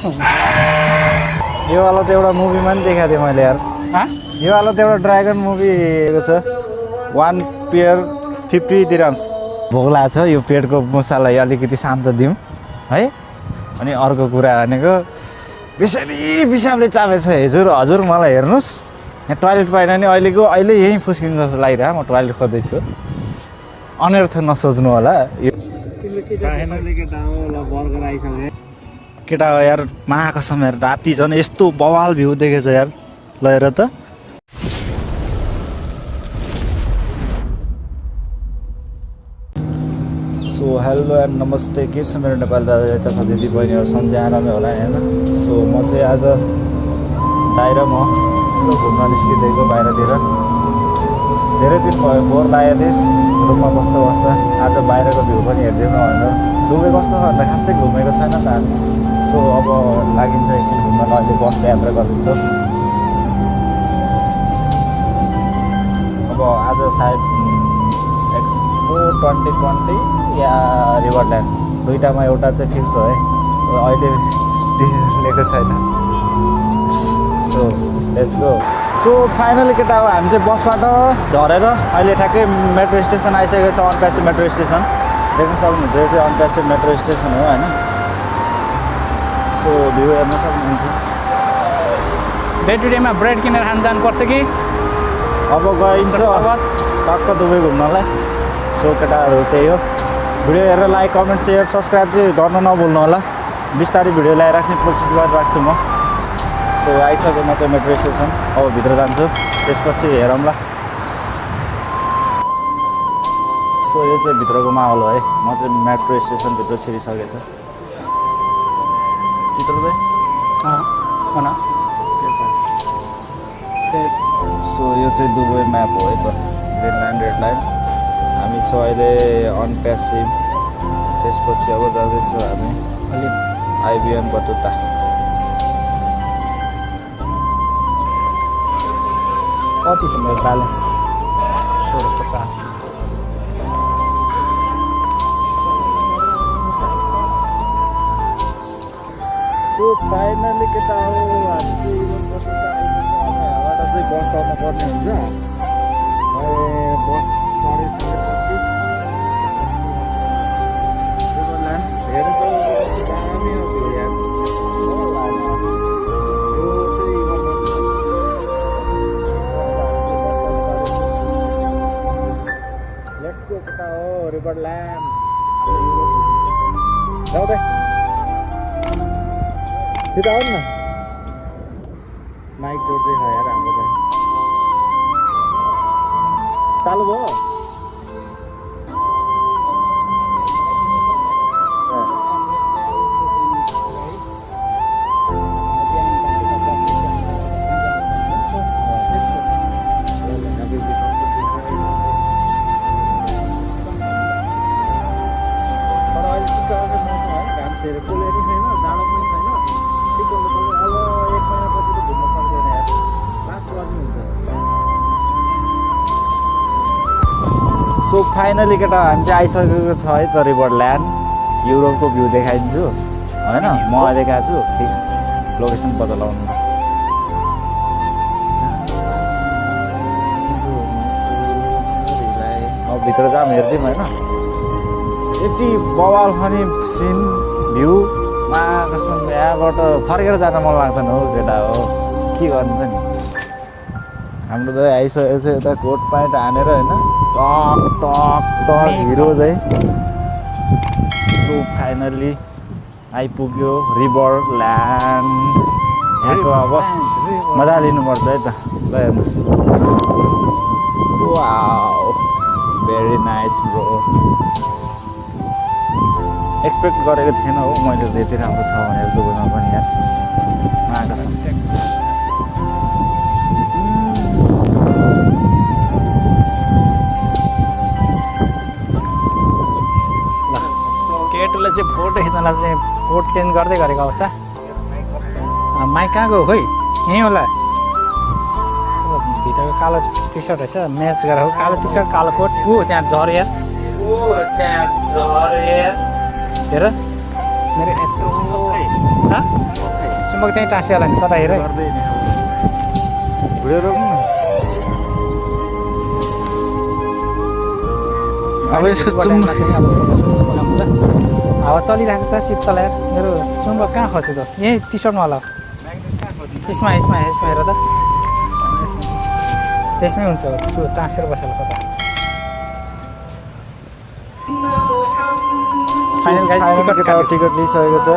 यो वाला त एउटा मुभीमा पनि देखाएको थिएँ मैले यार। यो वाला त एउटा ड्रागन मुभी हेरेको छ। 1 पेयर 50 दिरहम्स। भोक लागेको छ, यो पेटको मुसालाई अलिकति शान्त दिउँ है। अनि अर्को कुरा भनेको बेसरी बिसाबले चापेछ हजुर मलाई हेर्नुहोस्, यहाँ टोइलेट पाएन नि अहिले यहीँ फुस्किनु जस्तो लागिरह। म टोइलेट खोज्दैछु, अनर्थ नसोच्नु होला। यो केटा हो यार, महाकसम यार, राति झन् यस्तो बवाल भ्यू देखेछ यार। ल हेर त। सो हेलो एन्ड नमस्ते, के छ मेरो नेपाली दादा तथा दिदी बहिनीहरू सन्चै आरामै होला होइन। सो म चाहिँ आज बाहिर यसो घुम्न निस्किदिएको बाहिरतिर। धेरै दिन भयो, बोर लागेको थिएँ रुममा बस्दा। आज बाहिरको भ्यू पनि हेरिदिउँ न भनेर। दुबई कस्तो छ भन्दा खासै घुमेको छैन त हामी। सो अब लागिन्छ एकछिन घुम्न, अहिले बसको यात्रा गरिदिन्छौँ। अब आज सायद एक्सपो 2020 या रिभरल्यान्ड दुईटामा एउटा चाहिँ फिक्स हो है। अहिले डिसिजन लिएको छैन। So let's go. So finally केटा हो, हामी चाहिँ बसबाट झरेर अहिले ठ्याक्कै मेट्रो स्टेसन आइसकेको छ। अनप्यासी मेट्रो स्टेसन देख्न सक्नुहुन्छ, यो चाहिँ अनप्यासी मेट्रो स्टेसन हो होइन। सो भ्यू हेर्न सक्नुहुन्छ। डे टु डेमा ब्रेड किनेर खान जानुपर्छ कि अब गइन्छ टक्क दुबई घुम्नलाई। सो केटाहरू त्यही हो। भिडियो हेरेर लाइक कमेन्ट सेयर सब्सक्राइब चाहिँ गर्न नभुल्नु होला। बिस्तारै भिडियो ल्याइराख्ने कोसिस गरिराख्छु म। सो आइसक्यो म चाहिँ मेट्रो स्टेसन, अब भित्र जान्छु, त्यसपछि हेरौँला। सो यो चाहिँ भित्रको माहौल हो है। म चाहिँ मेट्रो स्टेसनभित्र छिरिसकेको छ। भित्र चाहिँ सो यो चाहिँ दुबई म्याप हो है त, ग्रिन लाइन रेड लाइन। हामी छौँ अहिले अनप्यासिभ, त्यसपछि अब जाँदैछौँ हामी आइबिएन बटुता। कति छ मेरो ब्यालेन्स? 1650। सो फाइनली के त हो, हामी चाहिँ इभन बटुता आइपुग्छ। यहाँबाट चाहिँ बस चढ्नु पर्ने हुन्छ। बस चढेपछि रिभरल्यान्ड जाउँदै त्यो आउनु न। माइक जोड्दै छ यार हाम्रो चाहिँ। चालु भयो? सो फाइनली केटा हामी चाहिँ आइसकेको छ है त रिभरल्यान्ड। युरोपको भ्यू देखाइदिन्छु होइन। म देखाएको छु, फिक्स लोकेसन पत्ता लगाउनु। अब भित्र जाम हेरिदिउँ होइन। यति बवाल खाने सिन भ्यू कसम, यहाँबाट फर्केर जान मन लाग्दैन हो केटा हो। के गर्नु त नि, हाम्रो त आइसकेको छ यता कोट प्यान्ट हानेर होइन, टक टक टक हिरो चाहिँ। सो फाइनली आइपुग्यो रिभरल्यान्ड। यहाँको अब मजा लिनुपर्छ है त। ल हेर्नुहोस्, wow very nice bro. Expect गरेको थिएन हो मैले चाहिँ यति राम्रो छ भनेर दुबईमा पनि यार। महाकसम। केटुले चाहिँ फोटो खिच्नलाई चाहिँ कोट चेन्ज गर्दै गरेको अवस्था। माइक कहाँ गयो खोइ? यहीँ होला। भित्रको कालो टी सर्ट रहेछ, म्याच गरेको कालो टी सर्ट कालो कोट। त्यहाँ झऱ्यो यार। हेर मेरो यत्रो हँ चुम्बक त्यहीँ टाँसियो होला नि कता हेर है गर्दै नि भिडियो रोक्नु न अब यसको चुम्बक हावा चलिरहेको छ शीतल यार मेरो चुम्बक कहाँ खस्यो त यहीँ टी सर्टमा होला यसमा हेर त त्यसमै हुन्छ टाँसेर बसेर कता फाइनल गाइस टिकट लिइसकेको छ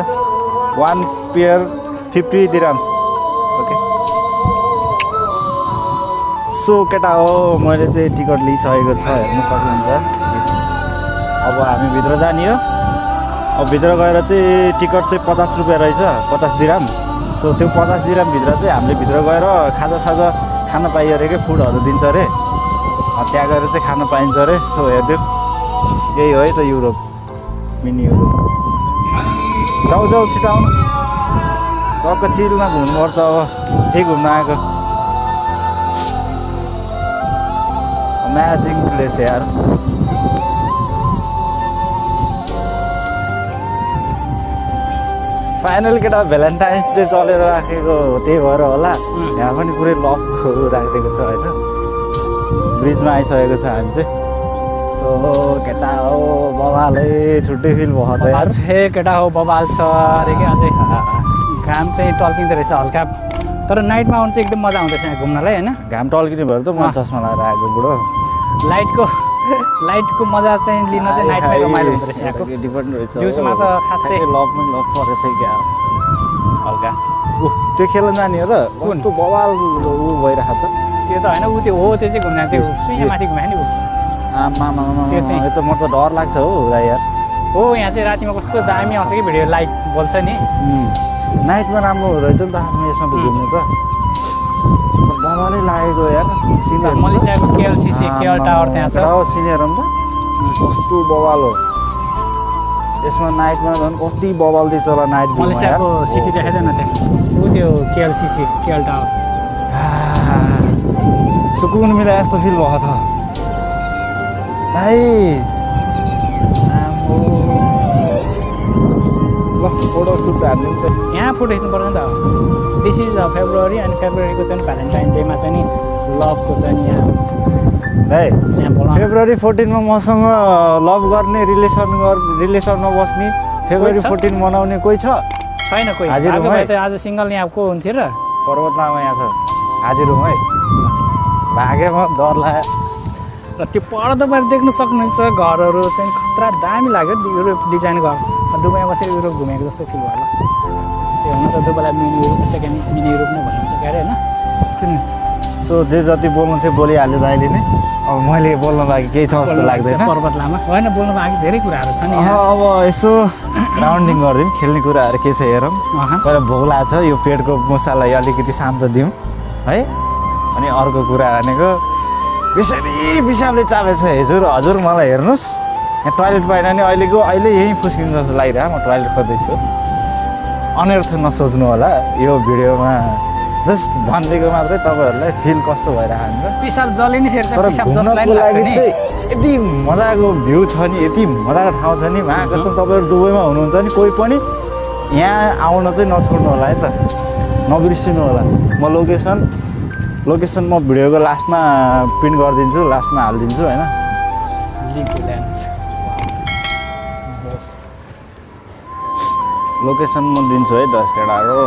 1 पेयर 50 दिराम्स ओके सो केटा हो मैले चाहिँ टिकट लिइसकेको छ हेर्नु सक्नुहुन्छ अब हामी भित्र जाने हो अब भित्र गएर चाहिँ टिकट चाहिँ 50 रुपियाँ रहेछ 50 दिराम सो त्यो 50 दिरामभित्र चाहिँ हामीले भित्र गएर खाजासाजा खान पाइयो अरे क्या फुडहरू दिन्छ अरे त्यहाँ गएर चाहिँ खान पाइन्छ अरे सो हेरिदियो यही हो है त युरोप मिनी युरोप जाऊ छिटो आउनु टक्क चिलमा घुम्नुपर्छ अब यही घुम्न आएको म्याजिङ प्लेस यार फाइनल केटा भ्यालेन्टाइन्स डे चलेर राखेको त्यही भएर होला यहाँ पनि पुरै लकको राखिदिएको छ होइन ब्रिजमा आइसकेको छ हामी चाहिँ सो केटा हो बबालै छुट्टै फिल भयो त यार केटा हो बबाल छ अरे कि अझै घाम चाहिँ टल्किँदो रहेछ हल्का तर नाइटमा आउनु चाहिँ एकदम मजा आउँदैछ यहाँ घुम्नलाई होइन घाम टल्किने भएर त म चस्मा लगाएर आएको बुढो लाइटको मजा चाहिँ लिन चाहिँ नाइटमै रमाइलो हुँदो रहेछ यहाँको डिपेन्ड रहेछ दिउँसोमा त खासै लभमै लभ परेको थियो क्या हल्का त्यो खेल्न जाने हो र कस्तो बवाल ऊ भइरहेको छ त्यो त होइन ऊ त्यो हो त्यो चाहिँ घुम्न त्यो सुइयामाथि घुमायो नि ऊ आमा त्यो चाहिँ यो त म त डर लाग्छ हो भाइ यार हो यहाँ चाहिँ रातिमा कस्तो दामी आउँछ कि भिडियो लाइट बोल्छ नि नाइटमा राम्रो रहेछ नि त आफ्नो यसमा त घुम्नु त बवालै लागेको यार मलेसियाको केएलसीसी केएल टावर त्यहाँ छ सिनियर हो नि त कस्तो बवाल हो यसमा नाइटमा झन् कति बवाल दिन्छ होला नाइट मलेसियाको सिटी देखाइदैन त्यहाँ ऊ त्यो केएलसीसी केएल टावर सुकुन मिलाए जस्तो फिल भएको छ भाइ ल फोटो सुट हाल्नु त यहाँ फोटो खिच्नु पर्छ नि त दिस इज फेब्रुअरी अनि फेब्रुअरीको चाहिँ भ्यालेन्टाइन डेमा चाहिँ नि लभको चाहिँ नि यहाँ भाइ स्याम्पलमा फेब्रुअरी 14 मा मसँग लभ गर्ने रिलेसनमा बस्ने फेब्रुअरी 14 मनाउने कोही छ छैन कोही आज सिङ्गल यहाँ को हुन्थ्यो र पर्वतमा यहाँ छ हाजिर हुँ है भागेमा डर लाग्यो र त्यो पर तपाईँ देख्न सक्नुहुन्छ घरहरू चाहिँ खतरा दामी लाग्यो युरोप डिजाइन घर दुबईमा बसेर युरोप घुमेको जस्तो फिल भयो होला त्यो हुन त दुबईलाई mini Europe second mini Europe नै भनिन्छ क्या अरे होइन किन सो जे जति बोल्नु थियो बोलिहाल्यो दाइले नै अब मैले बोल्न लागि केही छ जस्तो लाग्दैन पर्वत लामा होइन बोल्नु लागि धेरै कुराहरू छ नि अब यसो राउन्डिङ गरिदिउँ खेल्ने कुराहरू के छ हेरौँ पहिला भोक लाग्छ यो पेटको मुसालाई अलिकति शान्त दिउँ है अनि अर्को कुरा भनेको बेसरी पिसाबले चापेको छ हजुर मलाई हेर्नुहोस् यहाँ टोइलेट पाएन नि अहिले यहीँ फुस्किनु जस्तो लागिरहेको म टोइलेट खोज्दैछु अनर्थ नसोच्नु होला यो भिडियोमा जस्ट भनिदिएको मात्रै तपाईँहरूलाई फिल कस्तो भइरहेको हुन्छ पिसाब जले नि फेरि तर घुम्नको लागि चाहिँ यति मजाको भ्यू छ नि यति मजाको ठाउँ छ नि महाकसम तपाईँहरू दुबईमा हुनुहुन्छ नि कोही पनि यहाँ आउन चाहिँ नछोड्नु होला है त नबिर्सिनु होला म लोकेसन म भिडियोको लास्टमा प्रिन्ट गरिदिन्छु लास्टमा हालिदिन्छु होइन लोकेसन म दिन्छु है 10 केटाहरू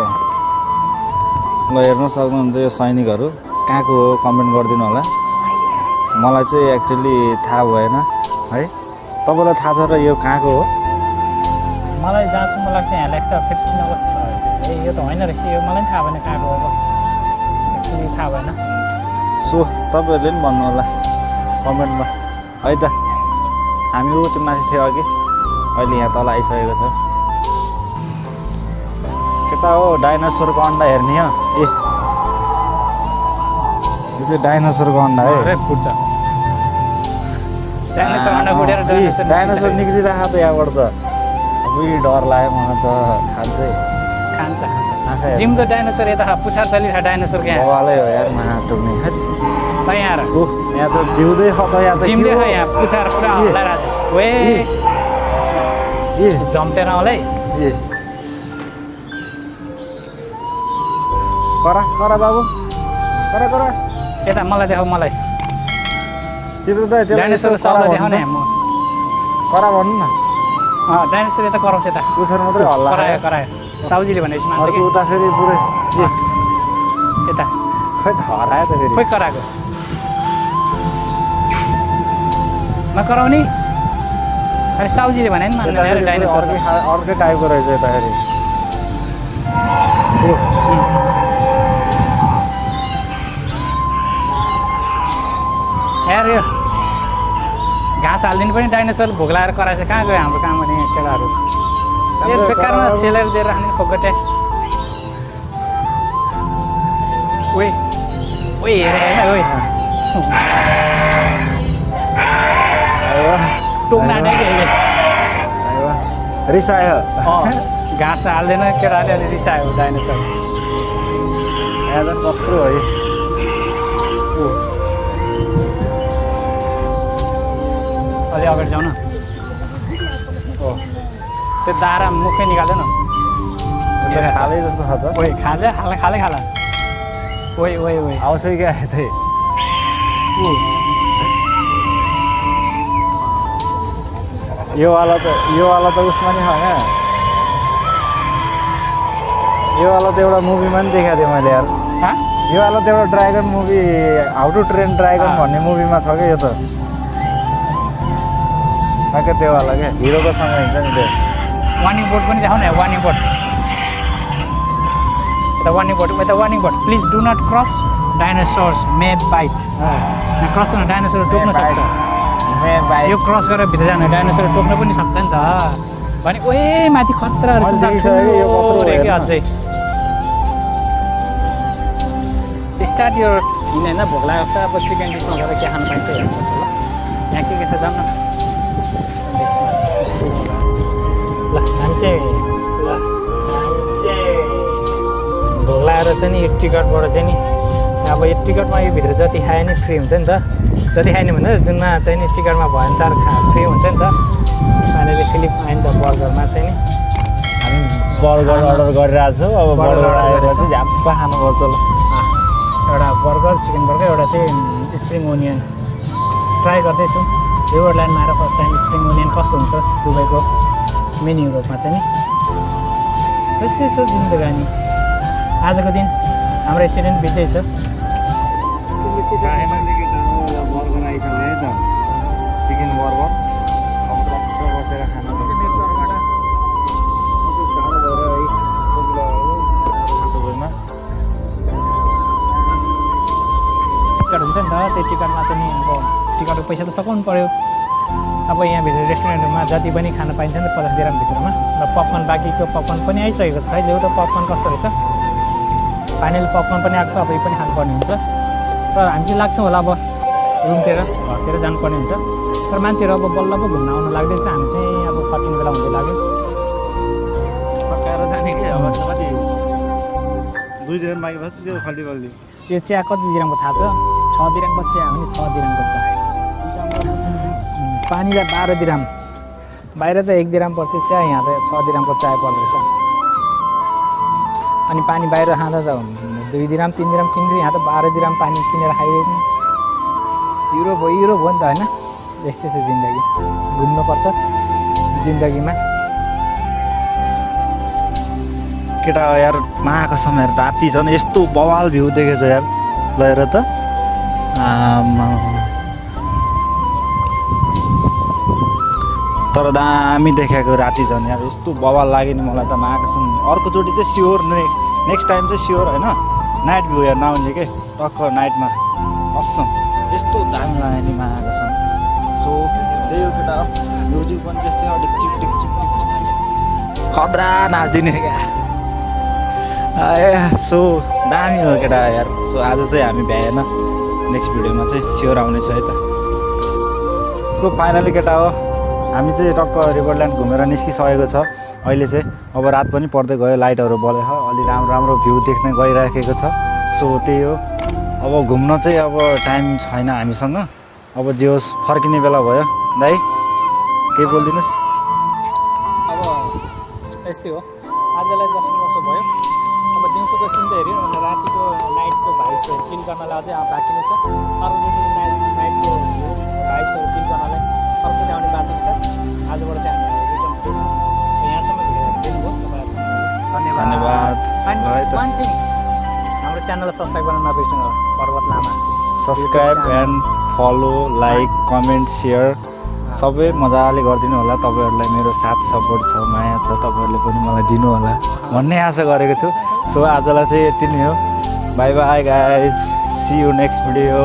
ल हेर्न सक्नुहुन्छ यो सैनिकहरू कहाँको हो कमेन्ट गरिदिनु होला मलाई चाहिँ एक्चुअली थाहा भएन है तपाईँलाई थाहा छ र यो कहाँको हो मलाई जहाँसम्म लाग्छ यहाँ लाग्छ 15 अगस्त ए यो त होइन रहेछ यो मलाई पनि थाहा भएन कहाँको हो एक्चुअली थाहा भएन सो तपाईँहरूले पनि भन्नु होला कमेन्टमा है त हामी ऊ त्यो माथि थियो अघि अहिले यहाँ तल आइसकेको छ केटा हो डाइनोसरको अन्डा हेर्ने हो ए यो चाहिँ डाइनोसरको अन्डा है फुट्छ डाइनोसर निक्लिरहेको त यहाँबाट त अबुई डर लाग्यो मलाई त खान्छ जिम त डाइनोसर यता पुछार चलिरहेको डाइनोसरको यहाँ बवालै हो यार माहा टुक्ने यहाँ यहाँ त जिउँदै खप यहाँ त जिम देख यहाँ पुछार पुरा हल्लाइरहेको वे जम्पेर आउलै करा करा बाबु करा करा यता मलाई देखाऊ मलाई चित्र त डाइनोसर सबलाई देखाउ न म करा भन्नु न डाइनोसर यता कराउँछ यता पुछर मात्रै हल्ला करायो करायो साउजीले भनेपछि मान्छ अर्को उता फेरि पुरै यता खै त हरायो त फेरि खोइ कराएको नकराउने अरे साउजीले भने नि मान्दैन यार डाइनोसर अर्कै टाइपको रहेछ यता फेरि यार यो घाँस हालिदिनु पनि डाइनोसर भोग लगाएर कराएछ कहाँ गयो हाम्रो काम गर्ने केटाहरू यो बेकारमा सेलर दिएर राख्ने फोकटे ओइ ओइ हेर ओइ टोक्ना रिसायो घाँस हाल्दैन केटाले अलि रिसायो डाइनोसर यहाँ कत्रो है अलि अगाडि जाउँ न त्यो दारा मुखै निकाल्दैन खालै जस्तो छ त ओइ खाले खाला खालै खाला ओइ ओइ ओइ आउँछ क्या त्यही यो वाला त उसमा नि होइन यो वाला त एउटा मुभीमा नि देखाएको थिएँ मैले यार यो वाला त एउटा dragon movie how to train dragon भन्ने मुभीमा छ क्या यो त क्या त्यो वाला क्या हिरोको सँग हिँड्छ नि त्यो वार्निङ बोर्ड पनि देखाउ न वार्निङ बोर्ड यता warning board please do not cross dinosaurs may bite cross गर्न डाइनोसर टोक्न सक्छ यो क्रस गरेर भित्र जानु डाइनोसर टोक्न पनि सक्छ नि त भने ओए माथि खतराहरू अझै स्टार्ट यो हिँड होइन भोक लागेको अब चिकन डिस मगाएर के खानु पाइन्छ हेर्नुपर्छ ल यहाँ के छ जाऊँ न ल मान्छे भोक लगाएर चाहिँ नि यो टिकटबाट चाहिँ नि अब यो टिकटमा यो भित्र जति खायो नि फ्री हुन्छ नि त जति खायो नि भन्दा जुनमा चाहिँ नि टिकटमा भएअनुसार फ्री हुन्छ नि त अहिले फिलिप आयो नि त बर्गरमा चाहिँ नि हामी बर्गर अर्डर गरिरहेको छौँ अब बर्गर आएपछि झ्याप्पा खानुपर्छ ल एउटा बर्गर चिकन बर्गर एउटा चाहिँ स्प्रिङ ओनियन ट्राई गर्दैछु रिभरल्यान्डमा आएर फर्स्ट टाइम स्प्रिङ ओनियन कस्तो हुन्छ दुबईको मेन युरोपमा चाहिँ नि त्यस्तै छ जिन्दगानी आजको दिन हाम्रो एक्सिडेन्ट बित्दैछ बर्गर आइसक्यो है त चिकन बर्गर अब टक्क बसेर खानु दुबईमा टिकट हुन्छ नि त त्यो टिकटमा चाहिँ नि अब टिकटको पैसा त सघाउनु पऱ्यो अब यहाँभित्र रेस्टुरेन्टहरूमा जति पनि खान पाइन्छ नि त 50 दिरहम भित्रमा र पपकर्न बाँकीको पपकर्न पनि आइसकेको छ खै एउटा पपकर्न कस्तो रहेछ फाइनल पपकर्न पनि आएको छ अब यो पनि खानुपर्ने हुन्छ तर हामी चाहिँ लाग्छौँ होला अब रुमतिर घरतिर जानुपर्ने हुन्छ तर मान्छेहरू अब बल्ल अब घुम्न आउनु लाग्दैछ हामी चाहिँ अब फर्किने बेला हुँदै लाग्यो फर्काएर जाने कि अब कति 2 दिन बाँकी बस्छ त्यो खल्ली बल्ली यो चिया कति दिरमको थाहा छ 6 दिरमको चिया हो नि 6 दिरमको चिया पानीलाई 12 दिरम बाहिर त 1 दिरम पर्थ्यो चिया यहाँ त 6 दिरमको चिया पर्दैछ अनि पानी बाहिर खाँदा त 2 दिरम 3 दिरम किन्दै यहाँ त 12 दिरम पानी किनेर खाइयो युरोप हो नि त होइन यस्तै छ जिन्दगी घुम्नुपर्छ जिन्दगीमा केटा यार माको समय राति झन् यस्तो बवाल भ्यू देखेछ यार लगेर त तर दामी देखाएको राति झन् यार यस्तो बवाल लाग्यो नि मलाई त माकोसम्म अर्कोचोटि चाहिँ स्योर नेक्स्ट टाइम चाहिँ स्योर होइन नाइट भ्यू हेर्न आउने के टक्क नाइटमा असम यस्तो दामी लाग्यो नि माकोसम्म सो त्यही हो केटा म्युजिक पनि त्यस्तै ढिकचिक खतरा नाच्दिने क्या सो दामी हो केटा यार सो आज चाहिँ हामी भ्याएन नेक्स्ट भिडियोमा चाहिँ स्योर आउनेछ है त सो फाइनली केटा हो हामी चाहिँ टक्क रिभरल्यान्ड घुमेर निस्किसकेको छ अहिले चाहिँ अब रात पनि पर्दै गयो लाइटहरू बलेछ अलि राम्रो भ्यू देख्न गइराखेको छ सो त्यही हो अब घुम्न चाहिँ अब टाइम छैन हामीसँग अब जे होस् फर्किने बेला भयो दाइ केही बोलिदिनुहोस् अब यस्तै हो आजलाई जस्तो भयो अब दिउँसोको सिन त हेऱ्यो रातिको गर्नलाई अझै बाँकी नै छ। अर्कोचोटि नाइटको भाइब्सहरू फिल गर्नलाई अर्कोचोटि आउने बाँकी छ। आजबाट चाहिँ हामी रिजन हुँदैछौँ। यहाँसम्म दिनुभयो तपाईँहरू धन्यवाद। एन्ड वान थिङ, हाम्रो च्यानललाई सब्सक्राइब गर्न नबिर्सनु होला। Parvat Lama subscribe and follow, like, comment, share सबै मजाले गरिदिनु होला। तपाईँहरूलाई मेरो साथ सपोर्ट छ, माया छ, तपाईँहरूले पनि मलाई दिनु होला भन्ने आशा गरेको छु। सो आजलाई चाहिँ यति नै हो। Bye bye guys, see you next video.